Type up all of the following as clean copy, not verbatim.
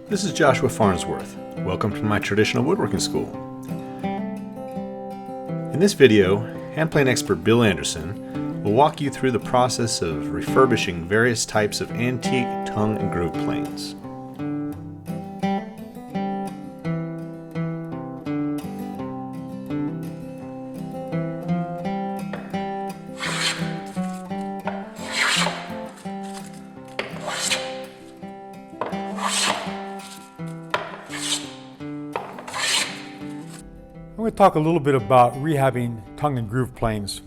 This is Joshua Farnsworth. Welcome to my traditional woodworking school. In this video, handplane expert Bill Anderson will walk you through the process of refurbishing various types of antique tongue and groove planes. I'm going to talk a little bit about rehabbing tongue and groove planes.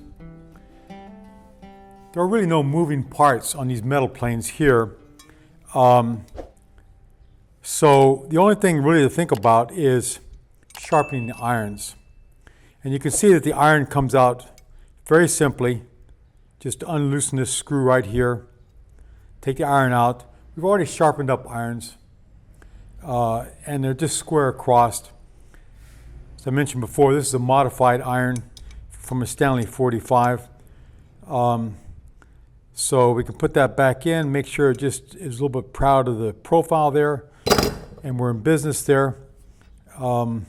There are really no moving parts on these metal planes here. So the only thing really to think about is sharpening the irons. And you can see that the iron comes out very simply. Just unloosen this screw right here. Take the iron out. We've already sharpened up irons. And they're just square across. As I mentioned before, this is a modified iron from a Stanley 45. So we can put that back in, make sure it just is a little bit proud of the profile there, and we're in business there. And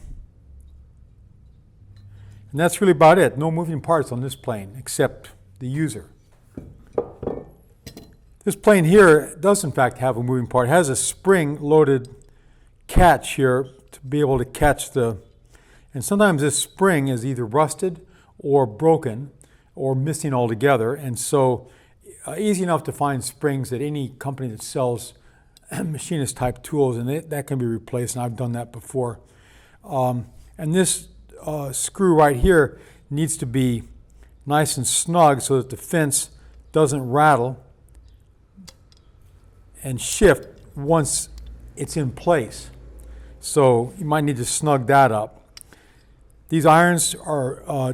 that's really about it. No moving parts on this plane except the user. This plane here does in fact have a moving part. It has a spring-loaded catch here to be able to catch the. And sometimes this spring is either rusted or broken or missing altogether. And so easy enough to find springs at any company that sells machinist type tools, and that can be replaced, and I've done that before. And this screw right here needs to be nice and snug so that the fence doesn't rattle and shift once it's in place. So you might need to snug that up. These irons are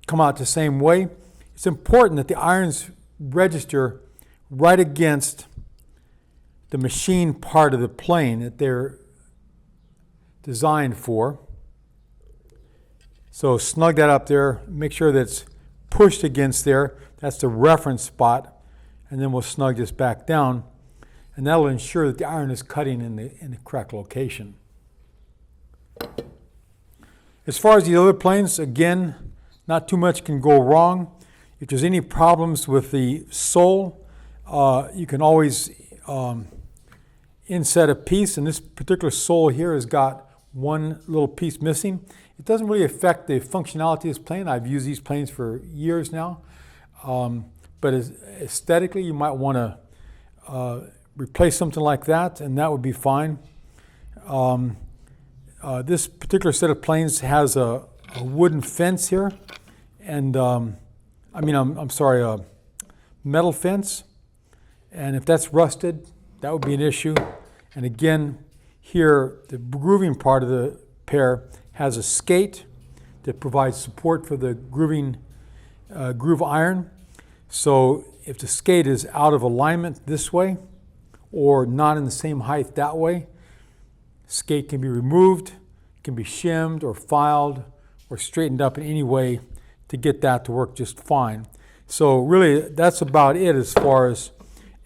come out the same way. It's important that the irons register right against the machine part of the plane that they're designed for. So snug that up there. Make sure that it's pushed against there. That's the reference spot. And then we'll snug this back down. And that'll ensure that the iron is cutting in the correct location. As far as the other planes, again, not too much can go wrong. If there's any problems with the sole, you can always inset a piece, and this particular sole here has got one little piece missing. It doesn't really affect the functionality of this plane. I've used these planes for years now, but aesthetically you might want to replace something like that, and that would be fine. This particular set of planes has a wooden fence here, and I'm sorry, a metal fence. And if that's rusted, that would be an issue. And again, here, the grooving part of the pair has a skate that provides support for the groove iron. So if the skate is out of alignment this way, or not in the same height that way, skate can be removed, can be shimmed or filed or straightened up in any way to get that to work just fine. So really, that's about it as far as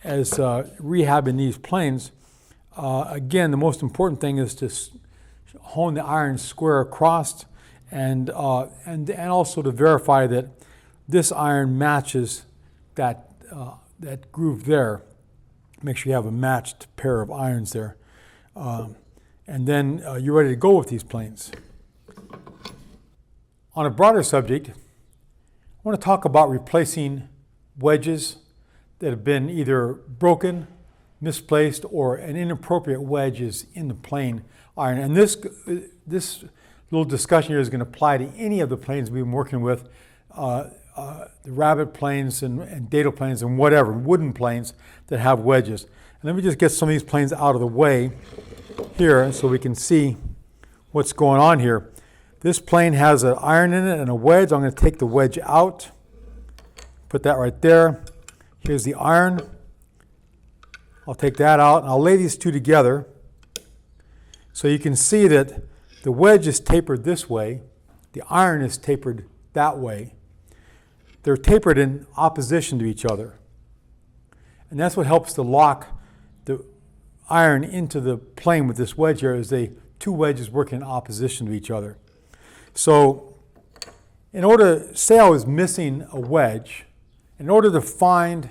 rehabbing these planes. Again, the most important thing is to hone the iron square across, and also to verify that this iron matches that groove there. Make sure you have a matched pair of irons there. And then you're ready to go with these planes. On a broader subject, I want to talk about replacing wedges that have been either broken, misplaced, or an inappropriate wedge is in the plane iron. And this little discussion here is going to apply to any of the planes we've been working with, the rabbet planes and dado planes and whatever, wooden planes that have wedges. And let me just get some of these planes out of the way here so we can see what's going on here. This plane has an iron in it and a wedge. I'm going to take the wedge out, put that right there. Here's the iron. I'll take that out and I'll lay these two together so you can see that the wedge is tapered this way, the iron is tapered that way. They're tapered in opposition to each other. And that's what helps to lock the iron into the plane with this wedge here is two wedges working in opposition to each other. So in order, say I was missing a wedge, in order to find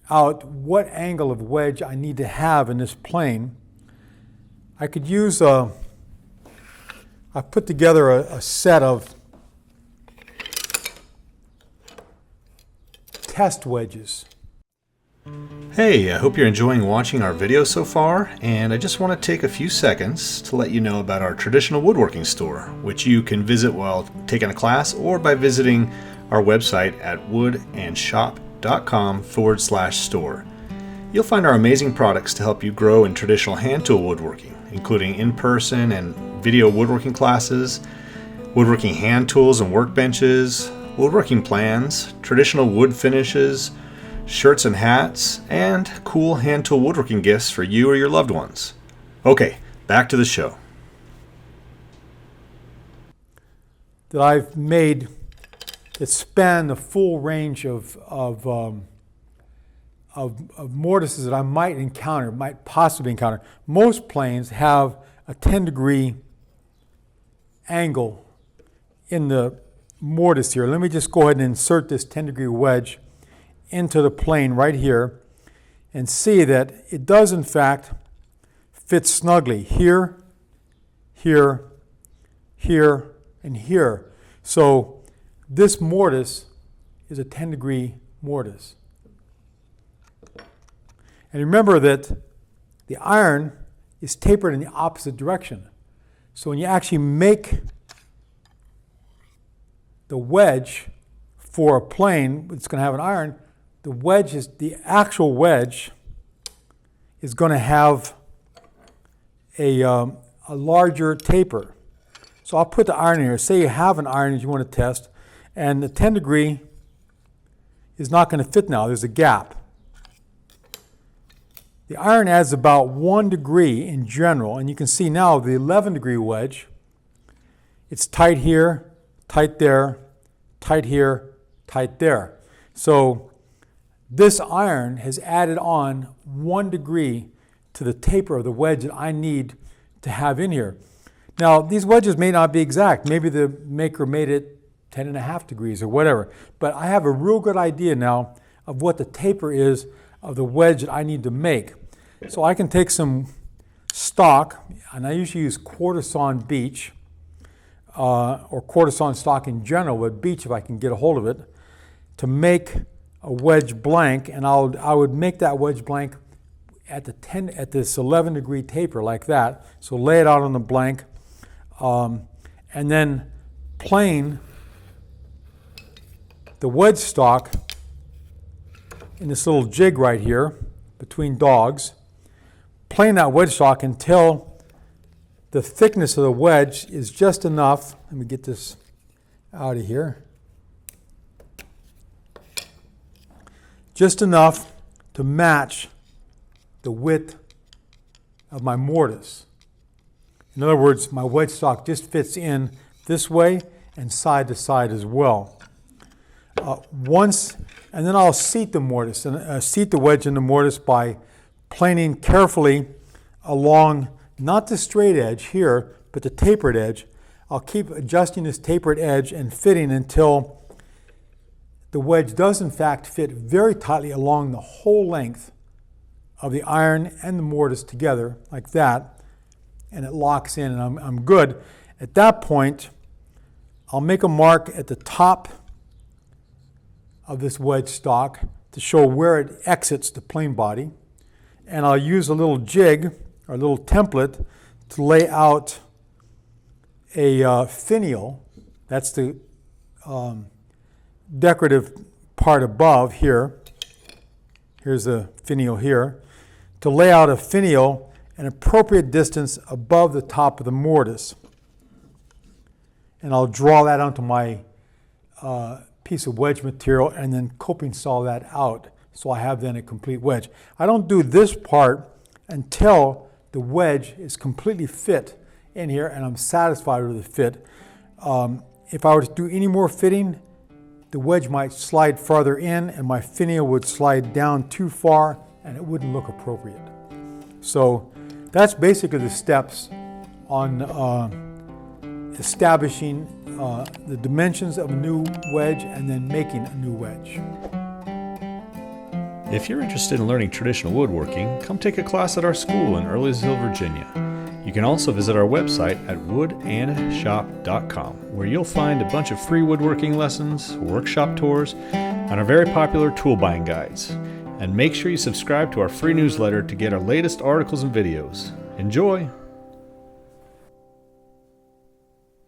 out what angle of wedge I need to have in this plane, I could use I put together a set of test wedges. Hey, I hope you're enjoying watching our video so far, and I just want to take a few seconds to let you know about our traditional woodworking store, which you can visit while taking a class or by visiting our website at woodandshop.com/store. You'll find our amazing products to help you grow in traditional hand tool woodworking, including in-person and video woodworking classes, woodworking hand tools and workbenches, woodworking plans, traditional wood finishes, shirts and hats, and cool hand tool woodworking gifts for you or your loved ones. Okay, back to the show. That I've made that span the full range of mortises that I might possibly encounter. Most planes have a 10-degree angle in the mortise here. Let me just go ahead and insert this 10-degree wedge into the plane right here and see that it does in fact fit snugly here, here, here, and here. So this mortise is a 10-degree mortise. And remember that the iron is tapered in the opposite direction. So when you actually make the wedge for a plane that's going to have an iron, the actual wedge is going to have a larger taper. So I'll put the iron in here. Say you have an iron that you want to test, and the 10 degree is not going to fit now. There's a gap. The iron adds about 1 degree in general, and you can see now the 11-degree wedge, it's tight here, tight there, tight here, tight there. So this iron has added on 1 degree to the taper of the wedge that I need to have in here. Now, these wedges may not be exact. Maybe the maker made it 10.5 degrees or whatever. But I have a real good idea now of what the taper is of the wedge that I need to make. So I can take some stock, and I usually use quarter-sawn beech, or quarter-sawn stock in general, but beech if I can get a hold of it, to make a wedge blank, and I would make that wedge blank at this 11-degree taper like that. So lay it out on the blank, and then plane the wedge stock in this little jig right here between dogs. Plane that wedge stock until the thickness of the wedge is just enough. Let me get this out of here. Just enough to match the width of my mortise. In other words, my wedge stock just fits in this way and side to side as well. And then I'll seat the mortise, and seat the wedge in the mortise by planing carefully along, not the straight edge here, but the tapered edge. I'll keep adjusting this tapered edge and fitting until the wedge does in fact fit very tightly along the whole length of the iron and the mortise together, like that, and it locks in and I'm good. At that point, I'll make a mark at the top of this wedge stock to show where it exits the plane body, and I'll use a little jig or a little template to lay out a finial. That's the decorative part above here. Here's a finial here. To lay out a finial an appropriate distance above the top of the mortise. And I'll draw that onto my piece of wedge material and then coping saw that out so I have then a complete wedge. I don't do this part until the wedge is completely fit in here and I'm satisfied with the fit. If I were to do any more fitting, the wedge might slide farther in and my finial would slide down too far and it wouldn't look appropriate. So that's basically the steps on establishing the dimensions of a new wedge and then making a new wedge. If you're interested in learning traditional woodworking, come take a class at our school in Earlysville, Virginia. You can also visit our website at woodandshop.com, where you'll find a bunch of free woodworking lessons, workshop tours, and our very popular tool buying guides. And make sure you subscribe to our free newsletter to get our latest articles and videos. Enjoy!